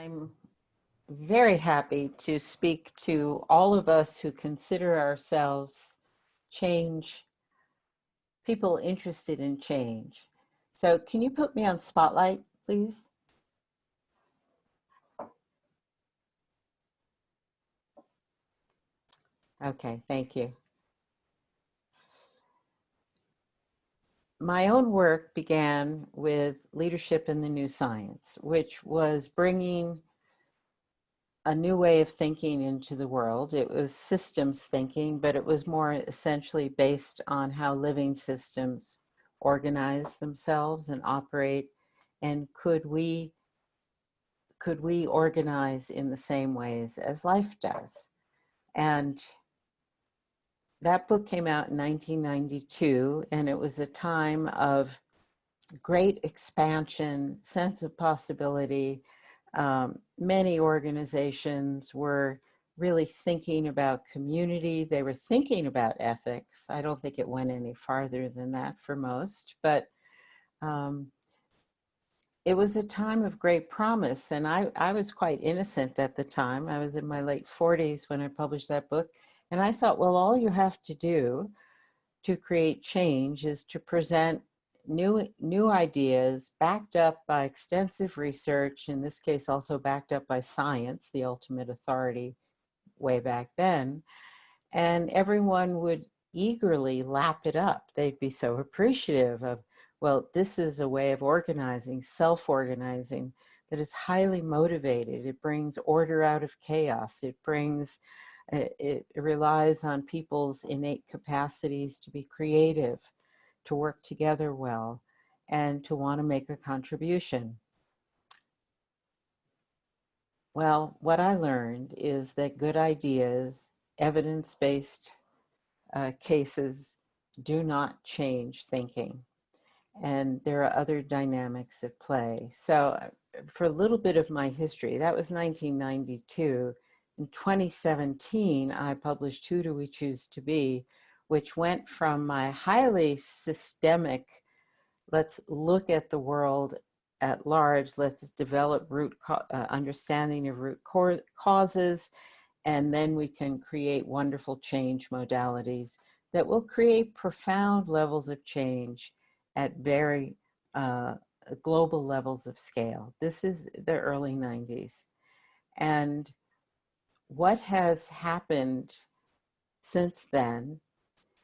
I'm very happy to speak to all of us who consider ourselves change, people interested in change. So can you put me on spotlight, please? Okay, thank you. My own work began with Leadership in the New Science, which was bringing a new way of thinking into the world. It was systems thinking, but it was more essentially based on how living systems organize themselves and operate, and could we organize in the same ways as life does. And that book came out in 1992, and it was a time of great expansion, sense of possibility. Many organizations were really thinking about community. They were thinking about ethics. I don't think it went any farther than that for most, but it was a time of great promise. And I was quite innocent at the time. I was in my late 40s when I published that book. And I thought, well, all you have to do to create change is to present new ideas backed up by extensive research, in this case also backed up by science, the ultimate authority way back then, and everyone would eagerly lap it up. They'd be so appreciative of, well, this is a way of organizing, self-organizing, that is highly motivated. It brings order out of chaos. It relies on people's innate capacities to be creative, to work together well, and to want to make a contribution. Well, what I learned is that good ideas, evidence-based cases, do not change thinking. And there are other dynamics at play. So for a little bit of my history, that was 1992. In 2017, I published Who Do We Choose to Be, which went from my highly systemic, let's look at the world at large, let's develop understanding of root causes, and then we can create wonderful change modalities that will create profound levels of change at very global levels of scale. This is the early 90s. And what has happened since then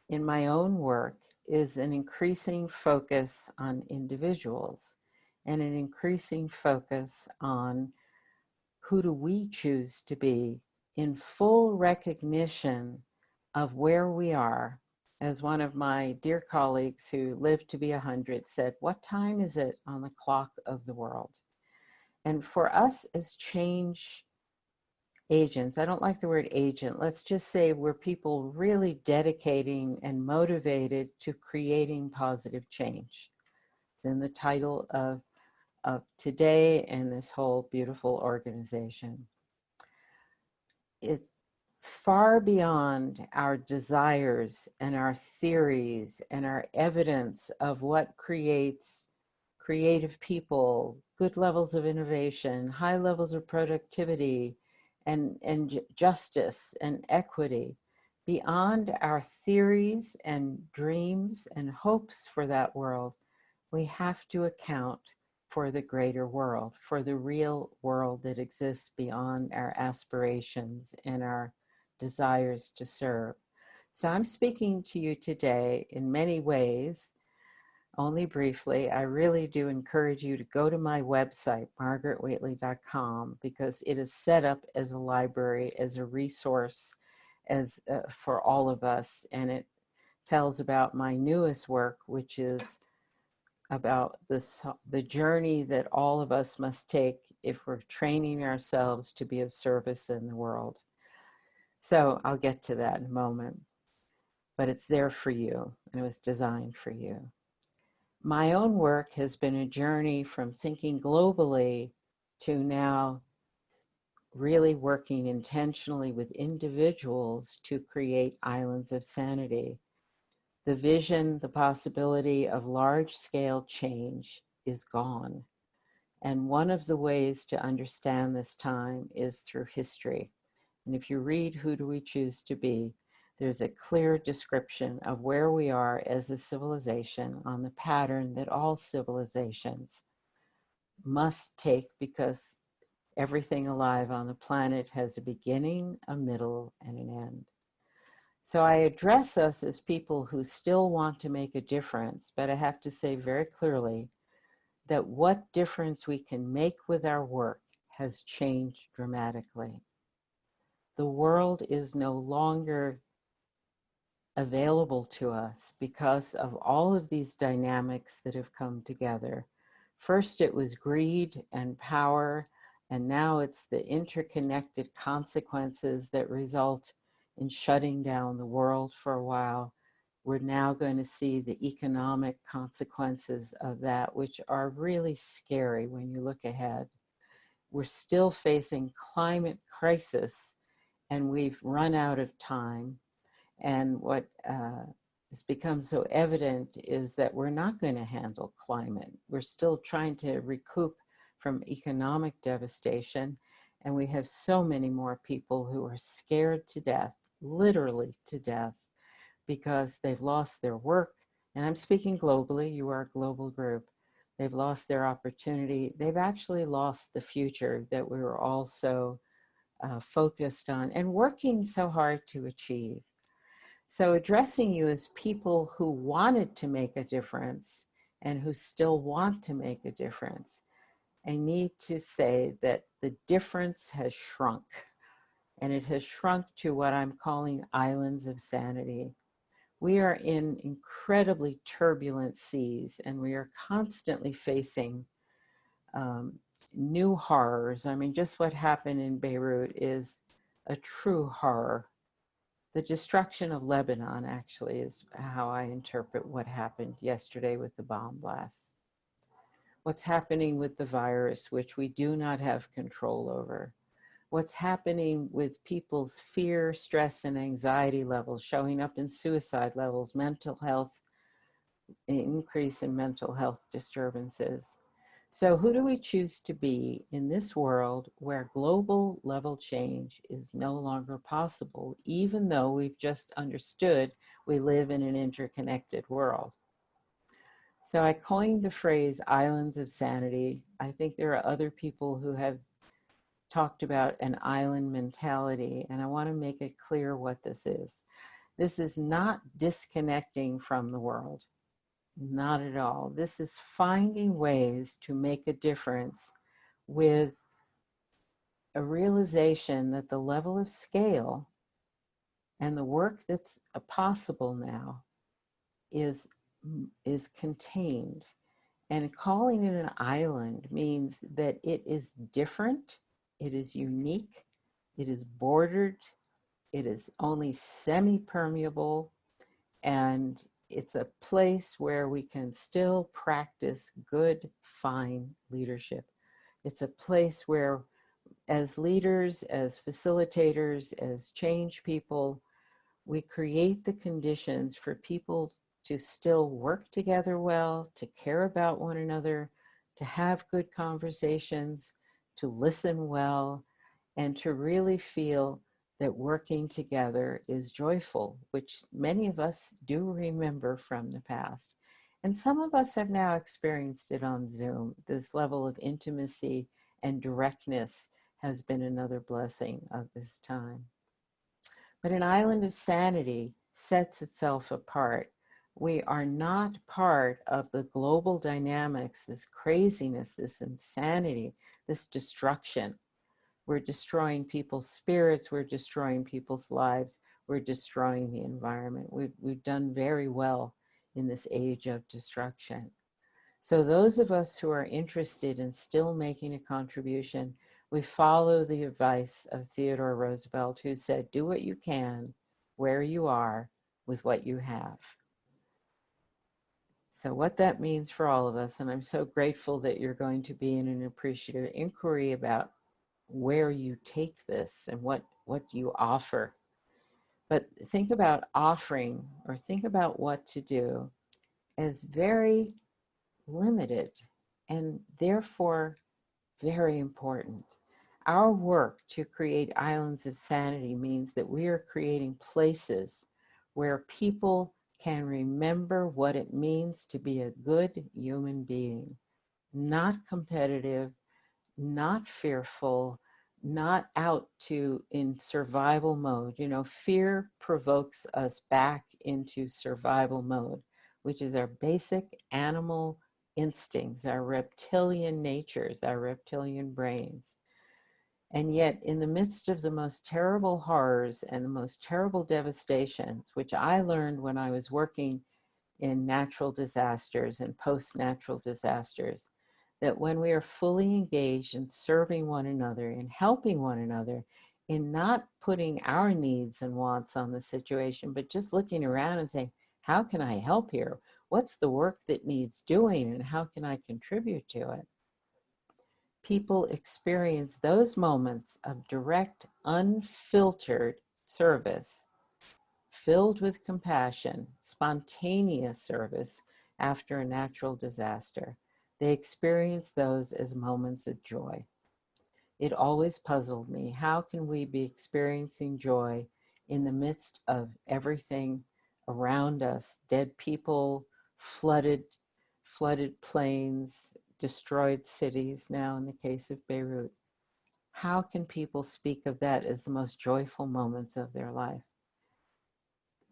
in my own work is an increasing focus on individuals and an increasing focus on who do we choose to be in full recognition of where we are. As one of my dear colleagues who lived to be 100 said, what time is it on the clock of the world? And for us as change agents, I don't like the word agent, let's just say we're people really dedicating and motivated to creating positive change. It's in the title of today and this whole beautiful organization. It far beyond our desires and our theories and our evidence of what creates creative people, good levels of innovation, high levels of productivity, and justice and equity. Beyond our theories and dreams and hopes for that world, we have to account for the greater world, for the real world that exists beyond our aspirations and our desires to serve. So I'm speaking to you today in many ways, only briefly. I really do encourage you to go to my website, margaretwheatley.com, because it is set up as a library, as a resource, as for all of us, and it tells about my newest work, which is about the journey that all of us must take if we're training ourselves to be of service in the world. So I'll get to that in a moment, but it's there for you, and it was designed for you. My own work has been a journey from thinking globally to now really working intentionally with individuals to create islands of sanity. The vision, the possibility of large-scale change is gone. And one of the ways to understand this time is through history. And if you read Who Do We Choose to Be, there's a clear description of where we are as a civilization on the pattern that all civilizations must take, because everything alive on the planet has a beginning, a middle, and an end. So I address us as people who still want to make a difference, but I have to say very clearly that what difference we can make with our work has changed dramatically. The world is no longer available to us because of all of these dynamics that have come together. First, it was greed and power, and now it's the interconnected consequences that result in shutting down the world for a while. We're now going to see the economic consequences of that, which are really scary when you look ahead. We're still facing climate crisis, and we've run out of time. And what has become so evident is that we're not going to handle climate. We're still trying to recoup from economic devastation. And we have so many more people who are scared to death, literally to death, because they've lost their work. And I'm speaking globally, you are a global group. They've lost their opportunity. They've actually lost the future that we were all so focused on and working so hard to achieve. So addressing you as people who wanted to make a difference and who still want to make a difference, I need to say that the difference has shrunk, and it has shrunk to what I'm calling islands of sanity. We are in incredibly turbulent seas, and we are constantly facing new horrors. I mean, just what happened in Beirut is a true horror. The destruction of Lebanon actually is how I interpret what happened yesterday with the bomb blasts. What's happening with the virus, which we do not have control over. What's happening with people's fear, stress, and anxiety levels showing up in suicide levels, mental health, increase in mental health disturbances. So who do we choose to be in this world where global level change is no longer possible, even though we've just understood we live in an interconnected world? So I coined the phrase islands of sanity. I think there are other people who have talked about an island mentality, and I want to make it clear what this is. This is not disconnecting from the world. Not at all. This is finding ways to make a difference with a realization that the level of scale and the work that's possible now is contained. And calling it an island means that it is different, it is unique, it is bordered, it is only semi-permeable, and it's a place where we can still practice good, fine leadership. It's a place where, as leaders, as facilitators, as change people, we create the conditions for people to still work together well, to care about one another, to have good conversations, to listen well, and to really feel that working together is joyful, which many of us do remember from the past. And some of us have now experienced it on Zoom. This level of intimacy and directness has been another blessing of this time. But an island of sanity sets itself apart. We are not part of the global dynamics, this craziness, this insanity, this destruction. We're destroying people's spirits, we're destroying people's lives, we're destroying the environment. We've done very well in this age of destruction. So those of us who are interested in still making a contribution, we follow the advice of Theodore Roosevelt, who said, do what you can, where you are, with what you have. So what that means for all of us, and I'm so grateful that you're going to be in an appreciative inquiry about where you take this and what you offer. But think about offering, or think about what to do, as very limited and therefore Very important. Our work to create islands of sanity means that we are creating places where people can remember what it means to be a good human being, not competitive, not fearful, not out to in survival mode. You know, fear provokes us back into survival mode, which is our basic animal instincts, our reptilian natures, our reptilian brains. And yet, in the midst of the most terrible horrors and the most terrible devastations, which I learned when I was working in natural disasters and post-natural disasters, that when we are fully engaged in serving one another, in helping one another, in not putting our needs and wants on the situation, but just looking around and saying, how can I help here? What's the work that needs doing and how can I contribute to it? People experience those moments of direct, unfiltered service filled with compassion, spontaneous service after a natural disaster. They experience those as moments of joy. It always puzzled me. How can we be experiencing joy in the midst of everything around us? Dead people, flooded plains, destroyed cities now in the case of Beirut. How can people speak of that as the most joyful moments of their life?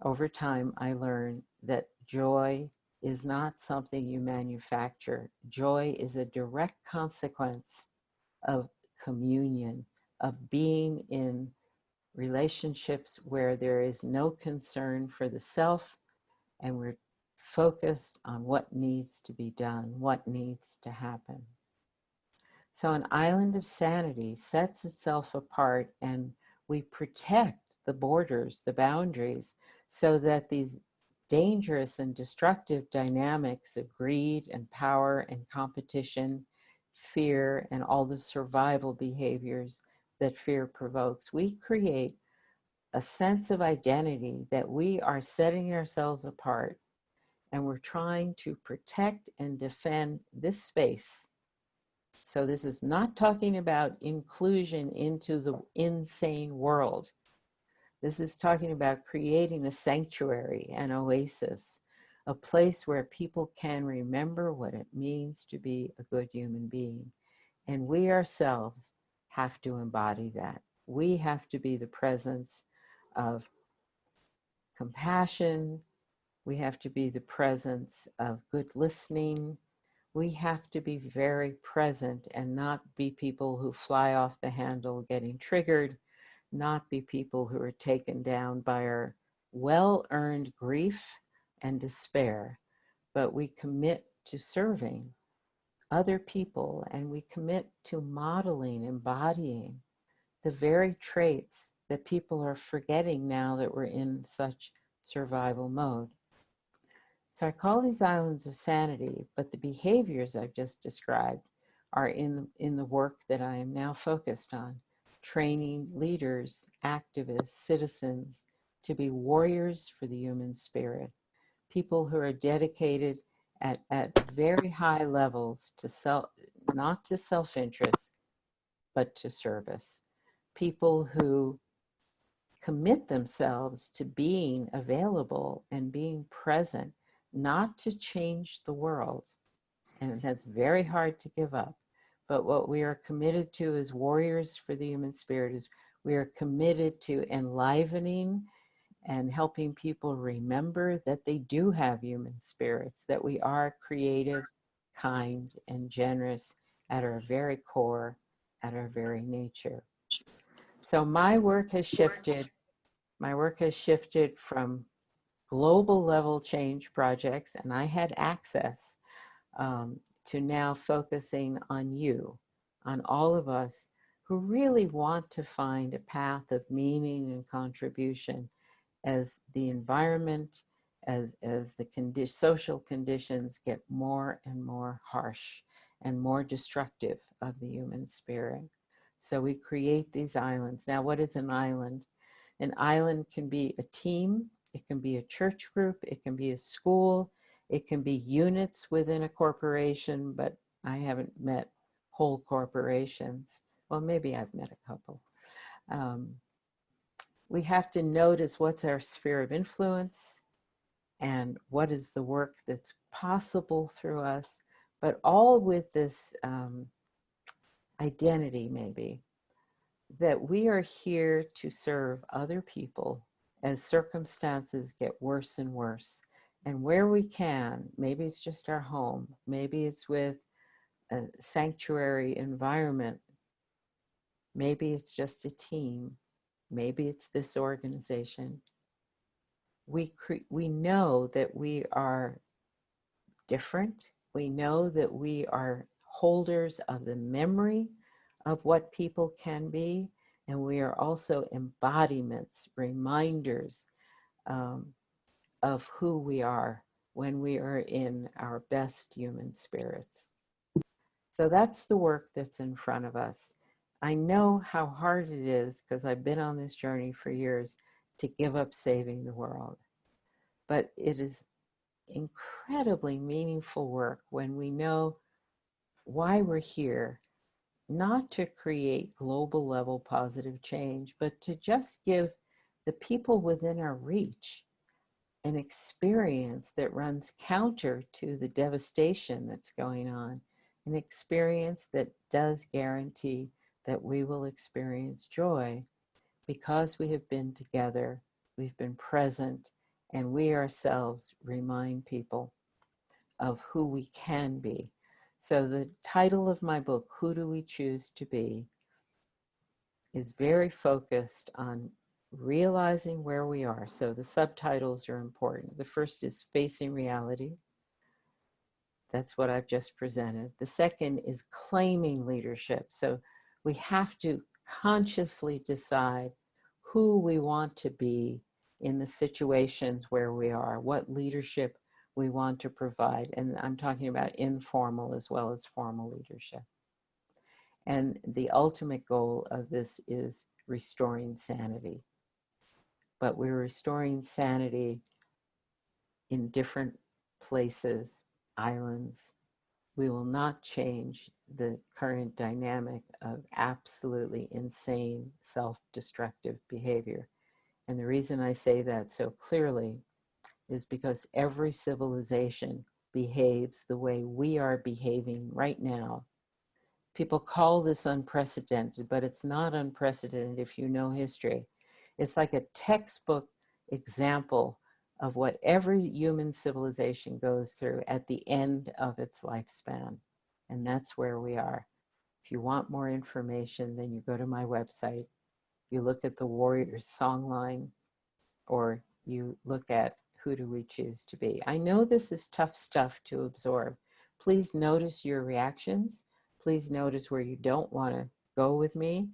Over time, I learned that joy is not something you manufacture. Joy is a direct consequence of communion, of being in relationships where there is no concern for the self and we're focused on what needs to be done, what needs to happen. So an island of sanity sets itself apart and we protect the borders, the boundaries, so that these dangerous and destructive dynamics of greed and power and competition, fear, and all the survival behaviors that fear provokes, we create a sense of identity that we are setting ourselves apart and we're trying to protect and defend this space. So this is not talking about inclusion into the insane world. This is talking about creating a sanctuary, an oasis, a place where people can remember what it means to be a good human being. And we ourselves have to embody that. We have to be the presence of compassion. We have to be the presence of good listening. We have to be very present and not be people who fly off the handle getting triggered, not be people who are taken down by our well-earned grief and despair, but we commit to serving other people and we commit to modeling, embodying the very traits that people are forgetting now that we're in such survival mode. So I call these islands of sanity, but the behaviors I've just described are in the work that I am now focused on, training leaders, activists, citizens to be warriors for the human spirit, people who are dedicated at very high levels to not to self-interest, but to service, people who commit themselves to being available and being present, not to change the world. And that's very hard to give up. But what we are committed to as warriors for the human spirit is we are committed to enlivening and helping people remember that they do have human spirits, that we are creative, kind, and generous at our very core, at our very nature. So my work has shifted. My work has shifted from global level change projects, and I had access to now focusing on you, on all of us who really want to find a path of meaning and contribution as the environment, as the social conditions get more and more harsh and more destructive of the human spirit. So we create these islands. Now, what is an island? An island can be a team, it can be a church group, it can be a school, it can be units within a corporation, but I haven't met whole corporations. Well, maybe I've met a couple. We have to notice what's our sphere of influence and what is the work that's possible through us, but all with this identity, maybe, that we are here to serve other people as circumstances get worse and worse. And where we can, maybe it's just our home, maybe it's with a sanctuary environment, maybe it's just a team, maybe it's this organization. We know that we are different. We know that we are holders of the memory of what people can be, and we are also embodiments, reminders of who we are when we are in our best human spirits. So that's the work that's in front of us. I know how hard it is, because I've been on this journey for years, to give up saving the world. But it is incredibly meaningful work when we know why we're here, not to create global level positive change, but to just give the people within our reach an experience that runs counter to the devastation that's going on, an experience that does guarantee that we will experience joy because we have been together, we've been present, and we ourselves remind people of who we can be. So the title of my book, Who Do We Choose to Be, is very focused on realizing where we are. So the subtitles are important. The first is Facing Reality. That's what I've just presented. The second is Claiming Leadership. So we have to consciously decide who we want to be in the situations where we are, what leadership we want to provide. And I'm talking about informal as well as formal leadership. And the ultimate goal of this is restoring sanity. But we're restoring sanity in different places, islands. We will not change the current dynamic of absolutely insane self-destructive behavior. And the reason I say that so clearly is because every civilization behaves the way we are behaving right now. People call this unprecedented, but it's not unprecedented if you know history. It's like a textbook example of what every human civilization goes through at the end of its lifespan. And that's where we are. If you want more information, then you go to my website, you look at the Warriors songline, or you look at Who Do We Choose to Be. I know this is tough stuff to absorb. Please notice your reactions. Please notice where you don't want to go with me.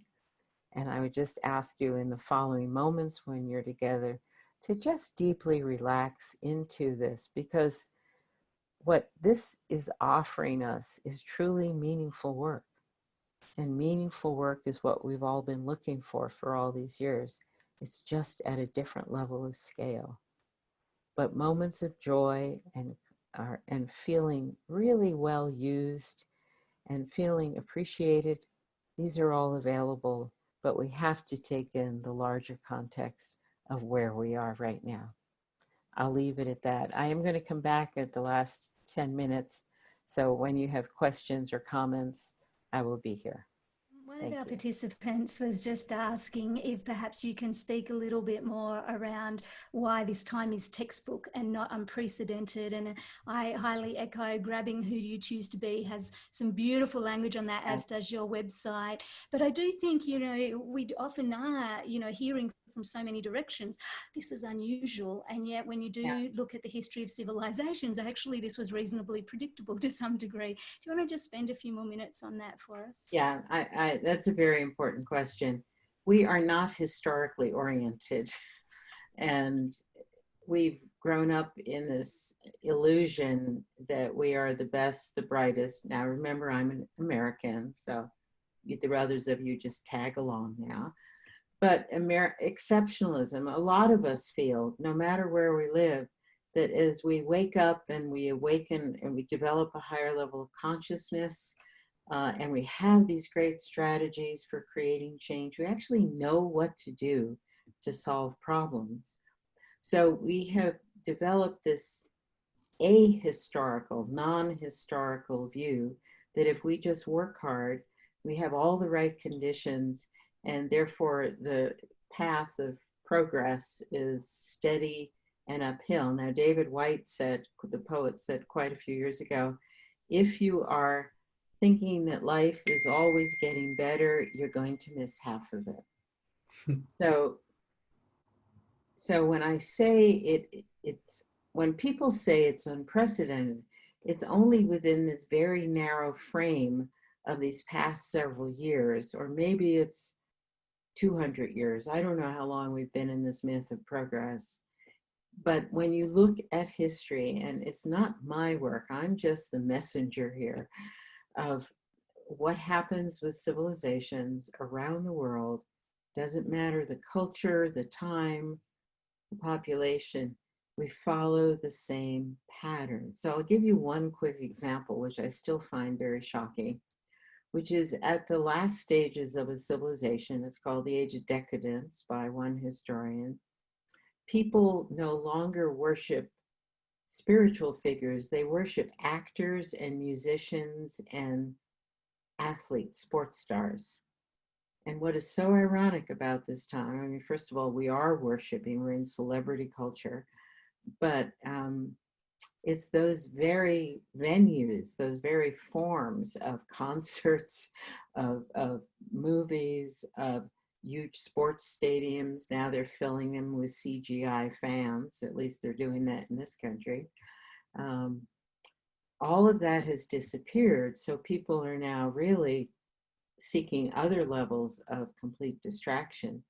And I would just ask you in the following moments when you're together to just deeply relax into this, because what this is offering us is truly meaningful work. And meaningful work is what we've all been looking for all these years. It's just at a different level of scale. But moments of joy and feeling really well used and feeling appreciated, these are all available, but we have to take in the larger context of where we are right now. I'll leave it at that. I am going to come back at the last 10 minutes. So when you have questions or comments, I will be here. One of Thank our you. participants was just asking if perhaps you can speak a little bit more around why this time is textbook and not unprecedented. And I highly echo grabbing Who Do You Choose to Be has some beautiful language on that, as does your website. But I do think, we often are, hearing from so many directions, this is unusual. And yet when you do look at the history of civilizations, actually this was reasonably predictable to some degree. Do you want to just spend a few more minutes on that for us? Yeah, that's a very important question. We are not historically oriented, and we've grown up in this illusion that we are the best, the brightest. Now, remember, I'm an American, so the others of you just tag along now. But exceptionalism, a lot of us feel, no matter where we live, that as we wake up and we awaken and we develop a higher level of consciousness, and we have these great strategies for creating change. We actually know what to do to solve problems. So we have developed this ahistorical, non-historical view that if we just work hard, we have all the right conditions, and therefore the path of progress is steady and uphill. Now, David Whyte said, the poet said quite a few years ago, if you are thinking that life is always getting better, you're going to miss half of it. So when I say it's when people say it's unprecedented, it's only within this very narrow frame of these past several years, or maybe it's 200 years. I don't know how long we've been in this myth of progress. But when you look at history, and it's not my work, I'm just the messenger here of what happens with civilizations around the world, doesn't matter the culture, the time, population, we follow the same pattern. So I'll give you one quick example, which I still find very shocking, which is at the last stages of a civilization. It's called the Age of Decadence by one historian. People no longer worship spiritual figures, they worship actors and musicians and athletes, sports stars. And what is so ironic about this time, I mean, first of all, we are worshiping, we're in celebrity culture, but it's those very venues, those very forms of concerts, of movies, of huge sports stadiums. Now they're filling them with CGI fans, at least they're doing that in this country. Um, all of that has disappeared, so people are now really seeking other levels of complete distraction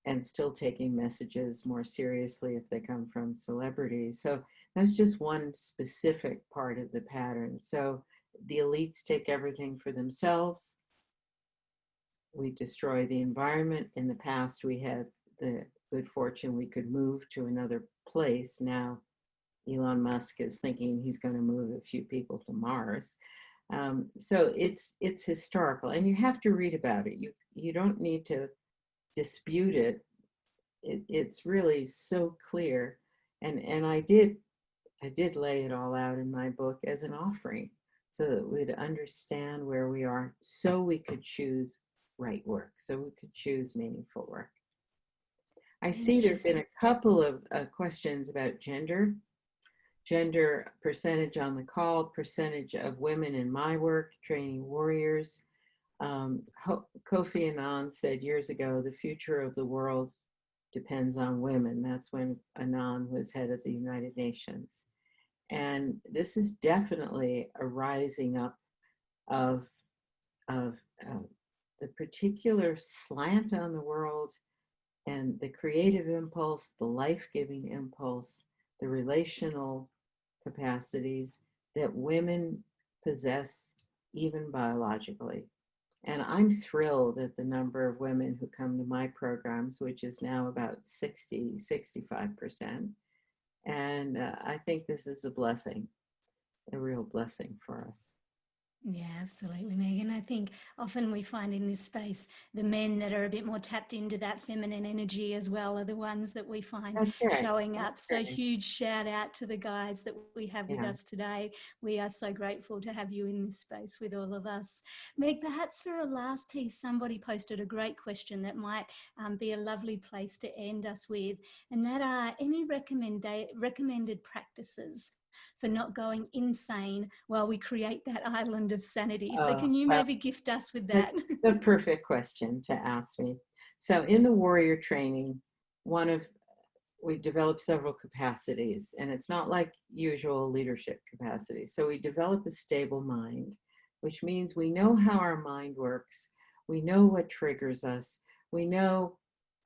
and still taking messages more seriously if they come from celebrities. So that's just one specific part of the pattern. So the elites take everything for themselves. We destroy the environment. In the past, we had the good fortune we could move to another place. Now, Elon Musk is thinking he's going to move a few people to Mars. So it's historical, and you have to read about it. You don't need to dispute it. It's really so clear, and I did lay it all out in my book as an offering, so that we'd understand where we are, so we could choose right work, so we could choose meaningful work. I see Thank there you have been so. a couple of questions about gender percentage on the call, percentage of women in my work, training warriors. Kofi Annan said years ago, the future of the world depends on women. That's when Annan was head of the United Nations. And this is definitely a rising up of, of the particular slant on the world and the creative impulse, the life-giving impulse, the relational capacities that women possess even biologically. And I'm thrilled at the number of women who come to my programs, which is now about 60, 65%. And I think this is a blessing, a real blessing for us. Yeah, absolutely, Megan. I think often we find in this space the men that are a bit more tapped into that feminine energy as well are the ones that we find That's right. showing up. That's So, right. huge shout out to the guys that we have with Yeah. us today. We are so grateful to have you in this space with all of us. Meg, perhaps for a last piece, somebody posted a great question that might be a lovely place to end us with, and that are any recommended practices for not going insane while we create that island of sanity. So, can you Well, maybe gift us with that? that's the perfect question to ask me. So in the warrior training, one of we develop several capacities, and it's not like usual leadership capacities. So we develop a stable mind, which means we know how our mind works. We know what triggers us. We know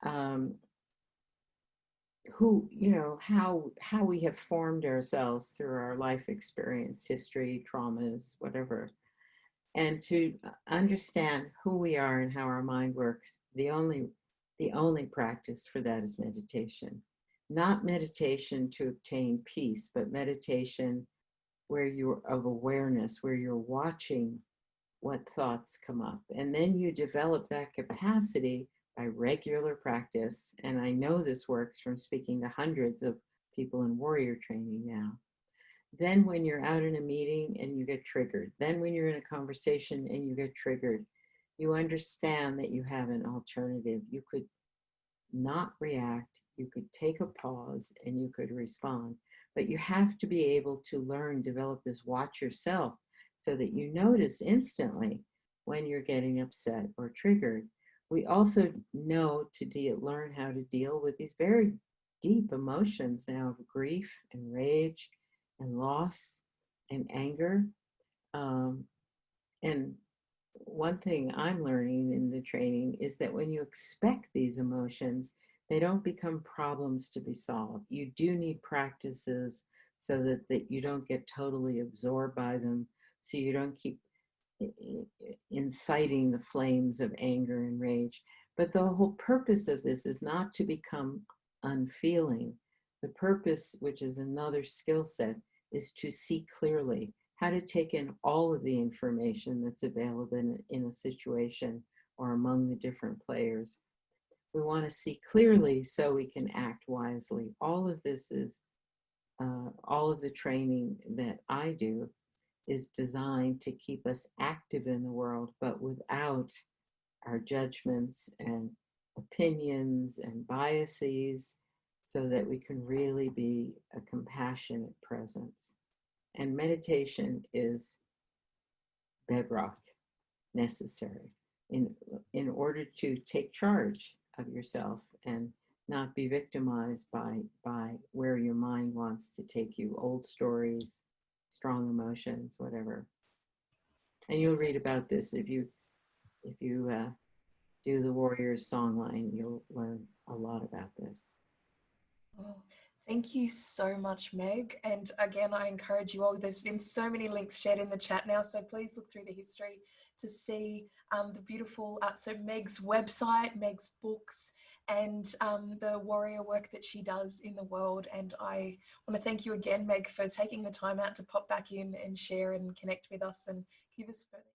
um, how we have formed ourselves through our life experience, history, traumas, whatever. And to understand who we are and how our mind works, the only practice for that is meditation. Not meditation to obtain peace, but meditation where you're of awareness, where you're watching what thoughts come up. And then you develop that capacity by regular practice. And I know this works from speaking to hundreds of people in warrior training now. Then, when you're out in a meeting and you get triggered, then when you're in a conversation and you get triggered, you understand that you have an alternative. You could not react, you could take a pause, and you could respond. But you have to be able to learn, develop this watch yourself so that you notice instantly when you're getting upset or triggered. We also know to learn how to deal with these very deep emotions now of grief and rage and loss and anger. Um, and one thing I'm learning in the training is that when you expect these emotions, they don't become problems to be solved. You do need practices so that you don't get totally absorbed by them, so you don't keep inciting the flames of anger and rage. But the whole purpose of this is not to become unfeeling. The purpose, which is another skill set, is to see clearly, how to take in all of the information that's available in a situation or among the different players. We want to see clearly so we can act wisely. All of this is, all of the training that I do is designed to keep us active in the world, but without our judgments and opinions and biases, so that we can really be a compassionate presence. And meditation is bedrock necessary in, in order to take charge of yourself and not be victimized by where your mind wants to take you, old stories, strong emotions, whatever. And you'll read about this if you do the Warriors songline. You'll learn a lot about this. Oh, thank you so much, Meg. And again, I encourage you all. There's been so many links shared in the chat now, so please look through the history to see the beautiful, so Meg's website, Meg's books, and the warrior work that she does in the world. And I want to thank you again, Meg, for taking the time out to pop back in and share and connect with us and give us further.